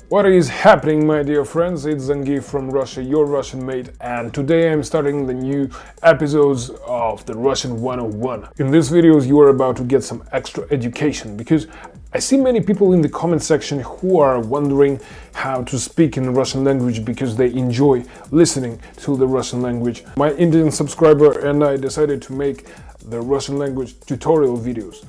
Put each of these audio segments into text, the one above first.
What is happening, my dear friends? It's Zangieff from Russia, your Russian mate, and today I'm starting the new episodes of the Russian 101. In these videos you are about to get some extra education, because I see many people in the comment section who are wondering how to speak in the Russian language because they enjoy listening to the Russian language. My Indian subscriber and I decided to make the Russian language tutorial videos.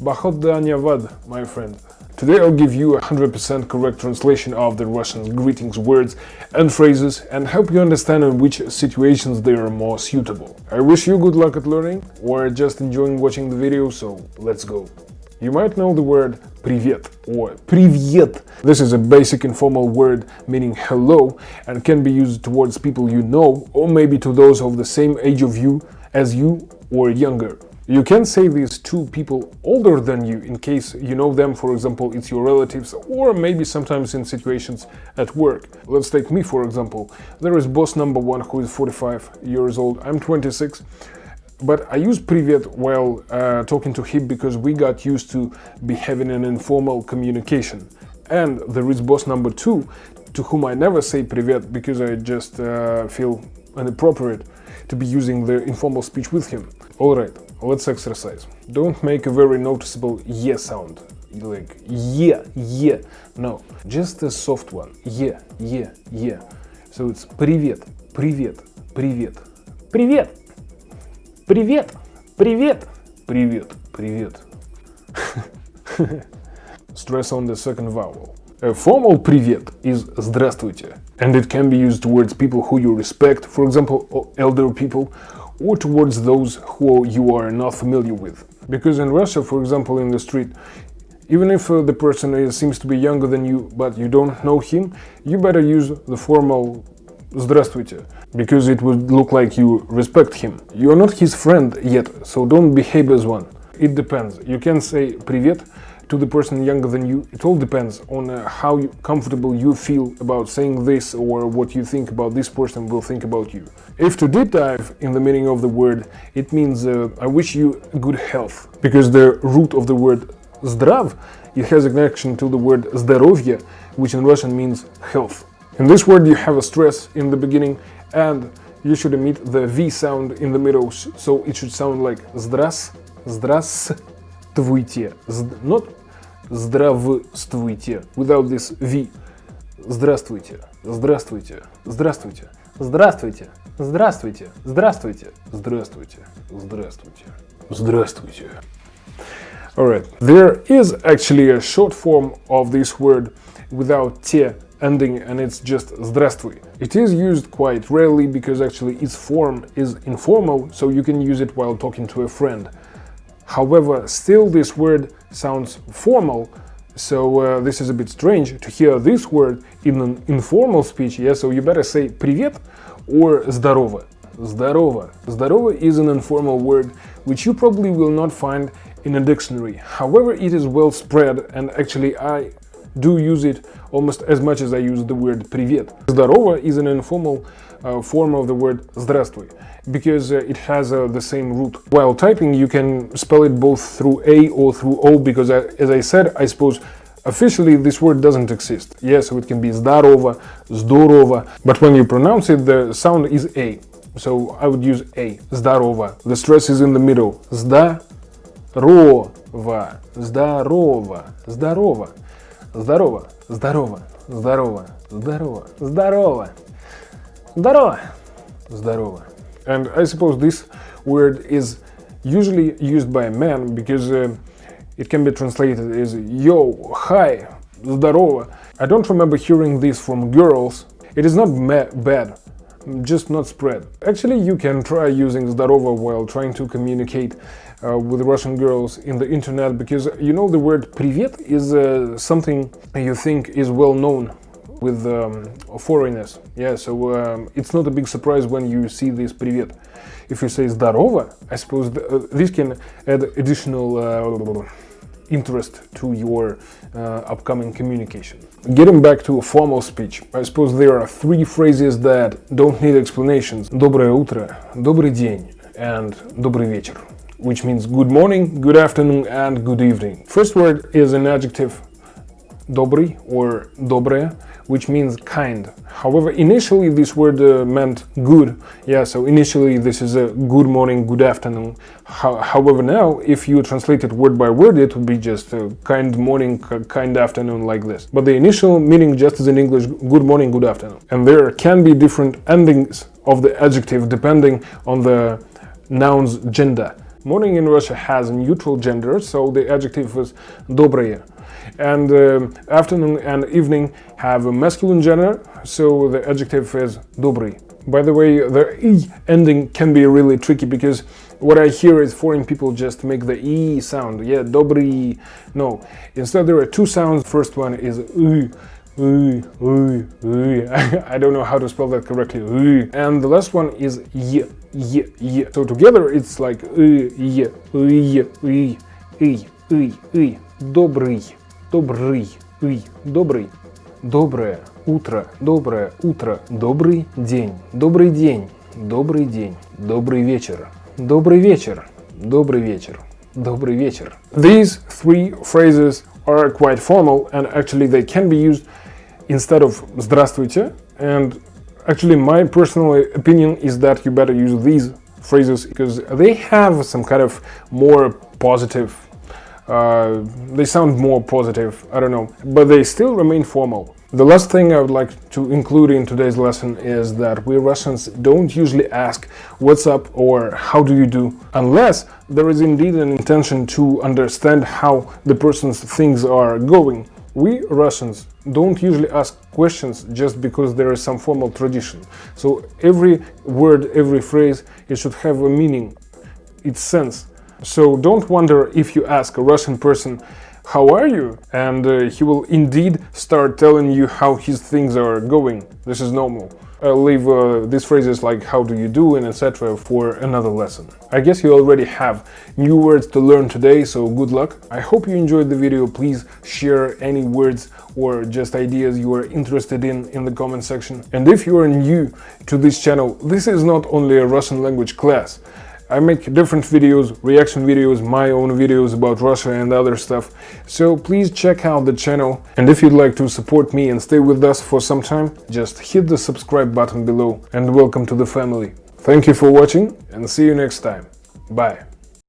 Bahodanyavad, my friend. Today I'll give you a 100% correct translation of the Russian greetings, words and phrases and help you understand in which situations they are more suitable. I wish you good luck at learning or just enjoying watching the video, so let's go. You might know the word привет or привет. This is a basic informal word meaning hello and can be used towards people you know or maybe to those of the same age of you as you or younger. You can say this to people older than you in case you know them, for example, it's your relatives, or maybe sometimes in situations at work. Let's take me, for example. There is boss number one who is 45 years old, I'm 26, but I use привет while talking to him because we got used to be having an informal communication. And there is boss number two, to whom I never say привет because I just feel inappropriate to be using the informal speech with him. Alright, let's exercise. Don't make a very noticeable yeah sound, like yeah. No, just a soft one. Yeah. So it's привет, привет, привет, привет, привет, привет, привет, привет. Stress on the second vowel. A formal привет is здравствуйте, and it can be used towards people who you respect, for example, elder people, or towards those who you are not familiar with. Because in Russia, for example, in the street, even if the person seems to be younger than you, but you don't know him, you better use the formal здравствуйте, because it would look like you respect him. You are not his friend yet, so don't behave as one. It depends. You can say привет to the person younger than you. It all depends on how comfortable you feel about saying this or what you think about this person will think about you. If to deep dive in the meaning of the word, it means I wish you good health, because the root of the word zdrav, it has a connection to the word zdarovye, which in Russian means health. In this word you have a stress in the beginning and you should emit the V sound in the middle, so it should sound like здравствуйте, not здравствуйте, without this V. Здравствуйте, здравствуйте, здравствуйте, здравствуйте, здравствуйте, здравствуйте, здравствуйте, здравствуйте, здравствуйте. Alright, there is actually a short form of this word without te ending, and it's just здравствуй. It is used quite rarely because actually its form is informal, so you can use it while talking to a friend. However, still this word sounds formal, so this is a bit strange to hear this word in an informal speech, yeah, so you better say привет or Zdarova. Zdarova. Zdarova is an informal word which you probably will not find in a dictionary. However, it is well spread, and actually I do use it almost as much as I use the word привет. Zdarova is an informal form of the word здравствуй, because it has the same root. While typing, you can spell it both through A or through O, because as I said, I suppose officially this word doesn't exist. Yeah, so it can be zdarova, zdorova, but when you pronounce it, the sound is A. So I would use A, zdarova. The stress is in the middle. Zdarova, zdarova, zdarova, zdarova, zdarova, zdarova, zdarova, zdarova, zdarova, zdarova. And I suppose this word is usually used by men because it can be translated as yo, hi, zdarova. I don't remember hearing this from girls. It is not bad, just not spread. Actually, you can try using zdarova while trying to communicate with Russian girls in the internet, because you know the word привет is something you think is well known with foreigners. Yeah, so it's not a big surprise when you see this привет. If you say zdarova, I suppose this can add additional interest to your upcoming communication. Getting back to formal speech, I suppose there are three phrases that don't need explanations. Доброе утро, добрый день, and добрый вечер, which means good morning, good afternoon, and good evening. First word is an adjective Dobri or Dobre, which means kind. However, initially this word meant good. Yeah, so initially this is a good morning, good afternoon. However, now if you translate it word by word, it would be just a kind morning, kind afternoon, like this. But the initial meaning just is in English, good morning, good afternoon. And there can be different endings of the adjective depending on the noun's gender. Morning in Russia has a neutral gender, so the adjective is доброе. And afternoon and evening have a masculine gender, so the adjective is добрый. By the way, the e ending can be really tricky because what I hear is foreign people just make the e sound. Yeah, добрый. No, instead there are two sounds. First one is I don't know how to spell that correctly. And the last one is y. So together it's like добрый. Добрый, добрый, доброе утро, добрый день, добрый день, добрый день, добрый вечер, добрый вечер, добрый вечер, добрый вечер. These three phrases are quite formal and actually they can be used instead of здравствуйте, and actually my personal opinion is that you better use these phrases because they have some kind of more positive they sound more positive, I don't know, but they still remain formal. The last thing I would like to include in today's lesson is that we Russians don't usually ask what's up or how do you do, unless there is indeed an intention to understand how the person's things are going. We Russians don't usually ask questions just because there is some formal tradition. So every word, every phrase, it should have a meaning, its sense. So don't wonder if you ask a Russian person, how are you? And he will indeed start telling you how his things are going. This is normal. I'll leave these phrases like how do you do and etc. for another lesson. I guess you already have new words to learn today, so good luck. I hope you enjoyed the video. Please share any words or just ideas you are interested in the comment section. And if you are new to this channel, this is not only a Russian language class. I make different videos, reaction videos, my own videos about Russia and other stuff, so please check out the channel. And if you'd like to support me and stay with us for some time, just hit the subscribe button below and welcome to the family. Thank you for watching and see you next time. Bye.